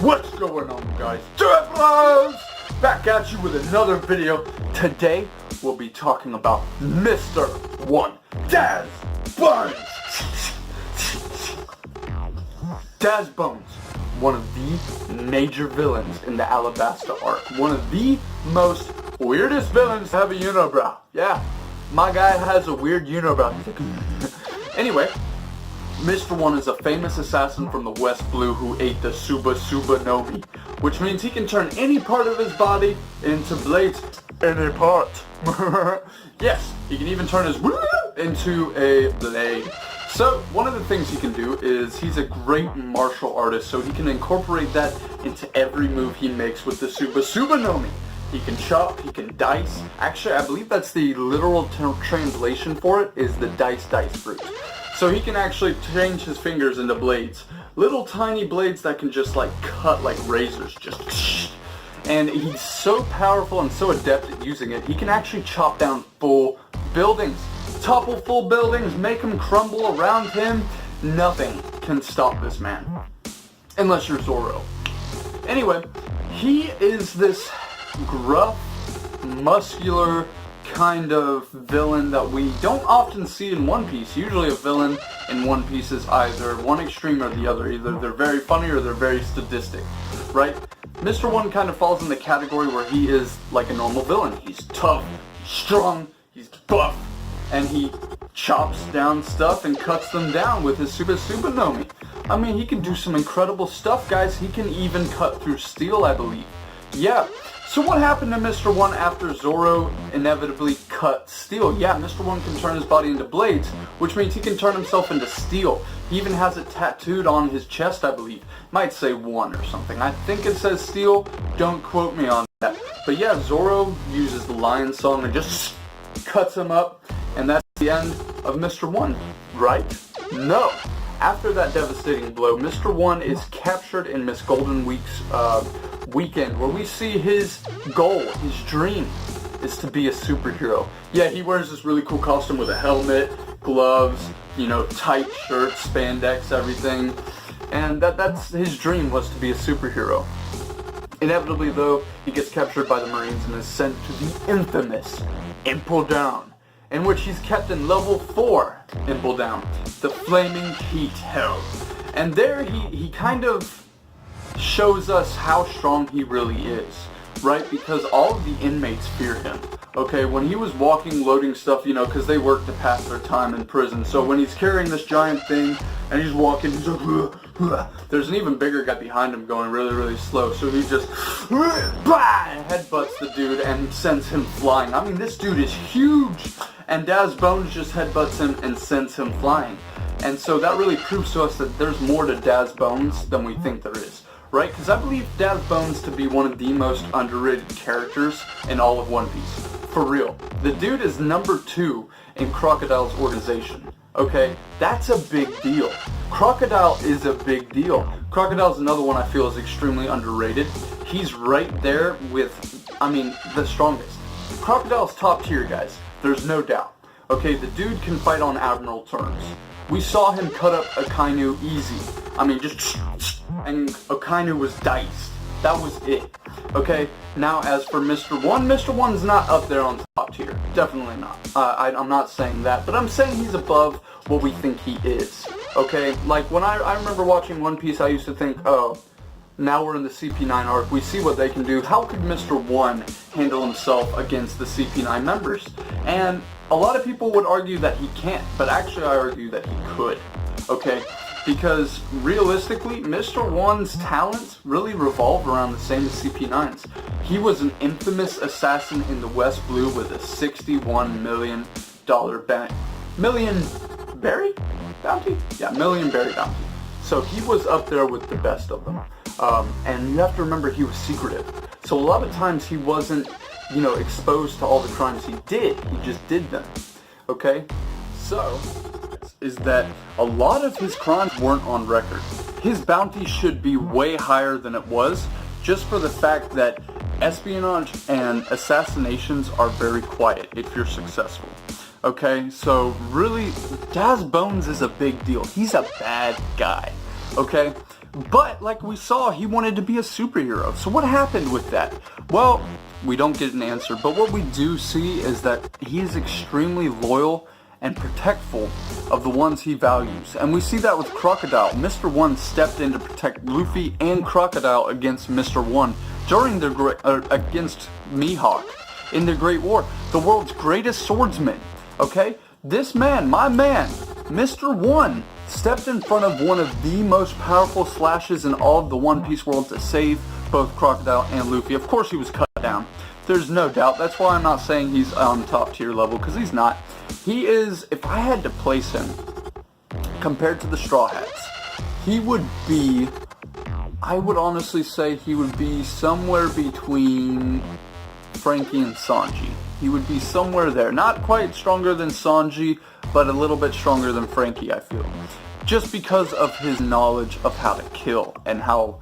What's going on, guys? Travelers! Back at you with another video. Today, we'll be talking about Mr.1, Daz Bones! Daz Bones, one of the major villains in the Alabasta arc. One of the most weirdest villains to have a unibrow. Yeah, my guy has a weird unibrow. Anyway, Mr.1 is a famous assassin from the West Blue who ate the Suba Nomi, which means he can turn any part of his body into blades. Any part. Yes, he can even turn his into a blade. So, one of the things he can do is he's a great martial artist, so he can incorporate that into every move he makes with the Suba Nomi. He can chop, he can dice. Actually, I believe that's the literal translation for it, is the dice fruit. So he can actually change his fingers into blades. Little tiny blades that can just like cut like razors, just. And he's so powerful and so adept at using it, he can actually chop down full buildings. Topple full buildings, make them crumble around him. Nothing can stop this man. Unless you're Zoro. Anyway, he is this gruff, muscular kind of villain that we don't often see in One Piece. Usually a villain in One Piece is either one extreme or the other. Either they're very funny or they're very sadistic, right? Mr.1 kind of falls in the category where he is like a normal villain. He's tough, he's strong, he's buff, and he chops down stuff and cuts them down with his Suba Nomi. I mean, he can do some incredible stuff, guys. He can even cut through steel, I believe. Yeah. So what happened to Mr.1 after Zoro inevitably cut steel? Yeah, Mr.1 can turn his body into blades, which means he can turn himself into steel. He even has it tattooed on his chest, I believe. Might say 1 or something. I think it says steel. Don't quote me on that. But yeah, Zoro uses the lion song and just cuts him up, and that's the end of Mr.1, right? No. After that devastating blow, Mr.1 is captured in Miss Golden Week's weekend, where we see his goal, his dream, is to be a superhero. Yeah, he wears this really cool costume with a helmet, gloves, you know, tight shirt, spandex, everything. And that's his dream, was to be a superhero. Inevitably, though, he gets captured by the Marines and is sent to the infamous Impel Down, in which he's kept in level 4 Impel Down, the Flaming Heat Hell. And there he kind of shows us how strong he really is, right? Because all of the inmates fear him. Okay, when he was walking, loading stuff, you know, because they work to pass their time in prison. So when he's carrying this giant thing and he's walking, he's like, there's an even bigger guy behind him going really, really slow. So he just headbutts the dude and sends him flying. I mean, this dude is huge. And Daz Bones just headbutts him and sends him flying. And so that really proves to us that there's more to Daz Bones than we think there is. Right? Because I believe Daz Bones to be one of the most underrated characters in all of One Piece. For real. The dude is number 2 in Crocodile's organization. Okay? That's a big deal. Crocodile is a big deal. Crocodile's another one I feel is extremely underrated. He's right there with, I mean, the strongest. Crocodile's top tier, guys. There's no doubt. Okay, the dude can fight on admiral terms. We saw him cut up Akainu easy. I mean, just, and Akainu was diced. That was it. Okay, now as for Mr.1, Mr.1's not up there on top tier. Definitely not. I'm not saying that, but I'm saying he's above what we think he is. Okay, like when I remember watching One Piece, I used to think, oh, now we're in the CP9 arc, we see what they can do. How could Mr.1 handle himself against the CP9 members? And a lot of people would argue that he can't, but actually I argue that he could, okay? Because realistically, Mr.1's talents really revolve around the same as CP9's. He was an infamous assassin in the West Blue with a $61 million berry bounty? Yeah, million berry bounty. So he was up there with the best of them. And you have to remember he was secretive. So a lot of times he wasn't, you know, exposed to all the crimes he did. He just did them. Okay? So, is that a lot of his crimes weren't on record. His bounty should be way higher than it was, just for the fact that espionage and assassinations are very quiet if you're successful. Okay, so really, Daz Bones is a big deal. He's a bad guy. Okay? But like we saw, he wanted to be a superhero. So what happened with that? Well, we don't get an answer, but what we do see is that he is extremely loyal and protectful of the ones he values. And we see that with Crocodile. Mr.1 stepped in to protect Luffy and Crocodile against Mr.1 during the against Mihawk in the Great War, the world's greatest swordsman. Okay? This man, my man, Mr.1, stepped in front of one of the most powerful slashes in all of the One Piece world to save both Crocodile and Luffy. Of course he was cut down. There's no doubt. That's why I'm not saying he's on top tier level, because he's not. He is, if I had to place him compared to the Straw Hats, he would be, I would honestly say he would be somewhere between Frankie and Sanji. He would be somewhere there. Not quite stronger than Sanji, but a little bit stronger than Frankie, I feel. Just because of his knowledge of how to kill and how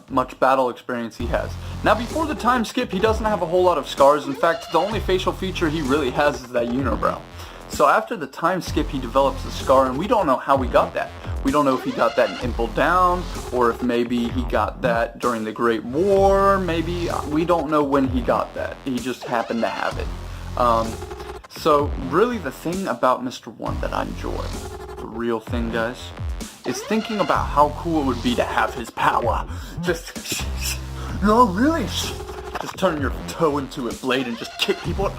much battle experience he has. Now, before the time skip, he doesn't have a whole lot of scars. In fact, the only facial feature he really has is that unibrow. So after the time skip, he develops a scar, and we don't know how he got that. We don't know if he got that in Impel Down, or if maybe he got that during the Great War. Maybe, we don't know when he got that. He just happened to have it. So really the thing about Mr.1 that I enjoy, the real thing, guys, is thinking about how cool it would be to have his power. Just, no, really, just turn your toe into a blade and just kick people.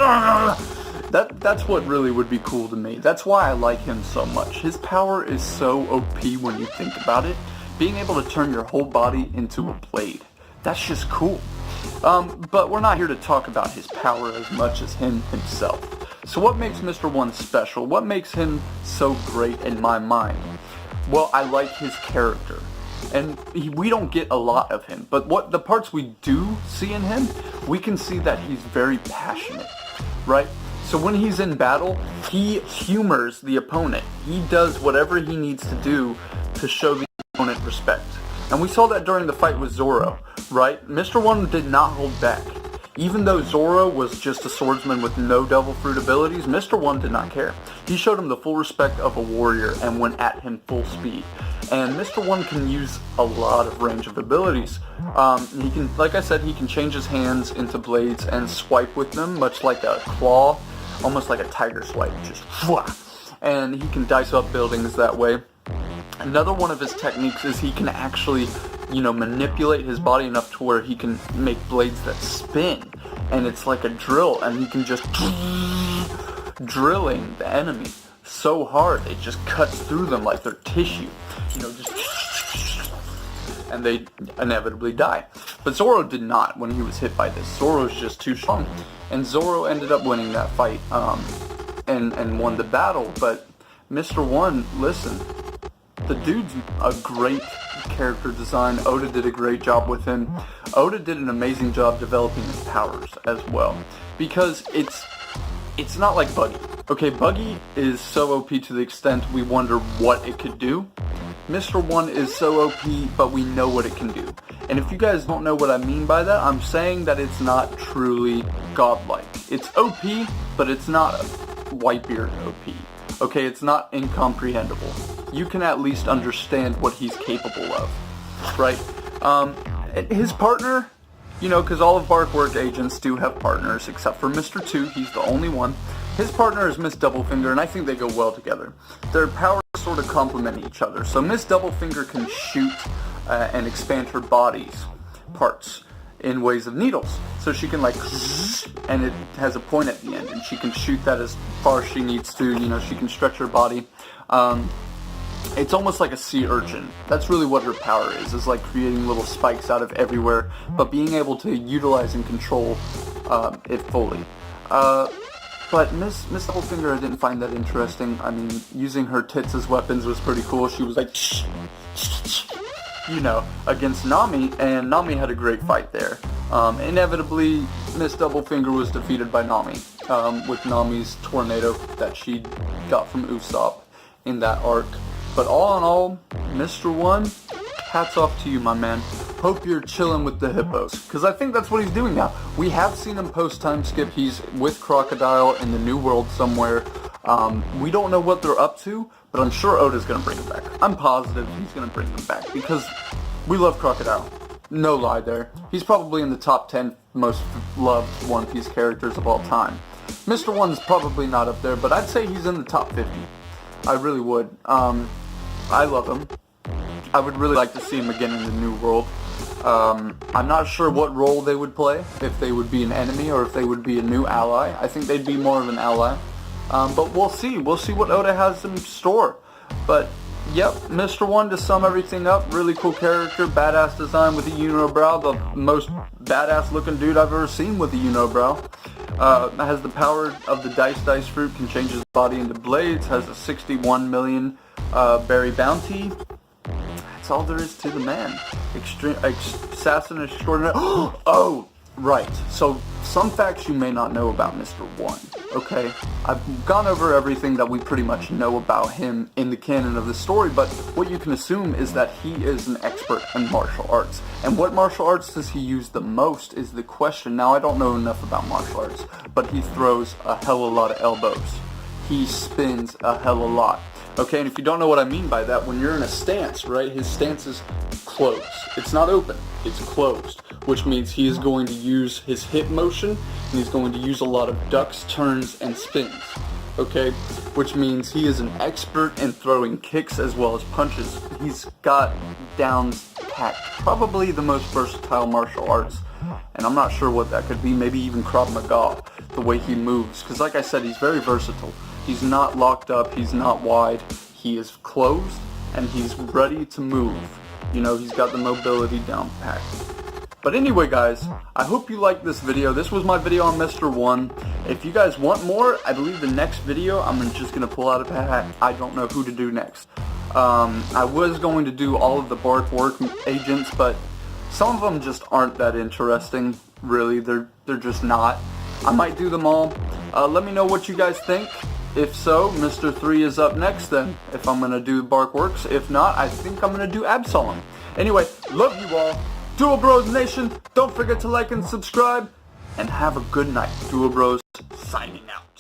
That's what really would be cool to me. That's why I like him so much. His power is so OP when you think about it. Being able to turn your whole body into a blade. That's just cool. But we're not here to talk about his power as much as him himself. So what makes Mr.1 special? What makes him so great in my mind? Well, I like his character. And we don't get a lot of him. But what the parts we do see in him, we can see that he's very passionate, right? So when he's in battle, he humors the opponent. He does whatever he needs to do to show the opponent respect. And we saw that during the fight with Zoro, right? Mr.1 did not hold back. Even though Zoro was just a swordsman with no devil fruit abilities, Mr.1 did not care. He showed him the full respect of a warrior and went at him full speed. And Mr.1 can use a lot of range of abilities. He can, like I said, he can change his hands into blades and swipe with them, much like a claw, almost like a tiger swipe, just and he can dice up buildings that way. Another one of his techniques is he can actually, manipulate his body enough to where he can make blades that spin, and it's like a drill, and he can just drilling the enemy so hard it just cuts through them like they're tissue, and they inevitably die. But Zoro did not when he was hit by this. Zoro's just too strong, and Zoro ended up winning that fight and won the battle. But Mr.1, listen, the dude's a great character design. Oda did a great job with him. Oda did an amazing job developing his powers as well, because it's not like Buggy. Okay, Buggy is so OP to the extent we wonder what it could do. Mr.1 is so OP, but we know what it can do. And if you guys don't know what I mean by that, I'm saying that it's not truly godlike. It's OP, but it's not Whitebeard OP. Okay, it's not incomprehensible. You can at least understand what he's capable of, right? His partner, because all of Barkwork agents do have partners, except for Mr. 2, he's the only one. His partner is Miss Doublefinger, and I think they go well together. Their powers sort of complement each other. So Miss Doublefinger can shoot and expand her body's parts in ways of needles. So she can and it has a point at the end, and she can shoot that as far as she needs to. She can stretch her body. It's almost like a sea urchin. That's really what her power is like creating little spikes out of everywhere, but being able to utilize and control it fully. But Miss Doublefinger, I didn't find that interesting. I mean, using her tits as weapons was pretty cool. She was like, against Nami, and Nami had a great fight there. Inevitably, Miss Doublefinger was defeated by Nami, with Nami's tornado that she got from Usopp in that arc. But all in all, Mr.1, hats off to you, my man. Hope you're chilling with the hippos, because I think that's what he's doing now. We have seen him post-time skip. He's with Crocodile in the New World somewhere. We don't know what they're up to, but I'm sure Oda's going to bring him back. I'm positive he's going to bring him back, because We love Crocodile. No lie there. He's probably in the top 10 most loved One Piece characters of all time. Mr.1's probably not up there, but I'd say he's in the top 50. I really would. I love him. I would really like to see him again in the New World. I'm not sure what role they would play, if they would be an enemy or if they would be a new ally. I think they'd be more of an ally. But we'll see. We'll see what Oda has in store. But, yep, Mr.1, to sum everything up, really cool character, badass design with a unibrow, the most badass looking dude I've ever seen with a unibrow. Has the power of the dice fruit, can change his body into blades, has a 61 million berry bounty. That's all there is to the man. Assassin extraordinary. Oh, right. So, some facts you may not know about Mr.1, okay? I've gone over everything that we pretty much know about him in the canon of the story, but what you can assume is that he is an expert in martial arts. And what martial arts does he use the most is the question. Now, I don't know enough about martial arts, but he throws a hell of a lot of elbows. He spins a hell of a lot. Okay, and if you don't know what I mean by that, when you're in a stance, right, his stance is closed. It's not open, it's closed, which means he is going to use his hip motion, and he's going to use a lot of ducks, turns, and spins. Okay, which means he is an expert in throwing kicks as well as punches. He's got downs packed. Probably the most versatile martial arts, and I'm not sure what that could be, maybe even Krav Maga, the way he moves, because like I said, he's very versatile. He's not locked up, he's not wide, he is closed, and he's ready to move. You know, he's got the mobility down packed. But anyway, guys, I hope you liked this video. This was my video on Mr.1. If you guys want more, I believe the next video, I'm just going to pull out a hat. I don't know who to do next. I was going to do all of the Bark Work agents, but some of them just aren't that interesting, really. They're just not. I might do them all. Let me know what you guys think. If so, Mr. 3 is up next then, if I'm going to do Bark Works. If not, I think I'm going to do Absolem. Anyway, love you all. Duo Bros Nation, don't forget to like and subscribe, and have a good night. Duo Bros signing out.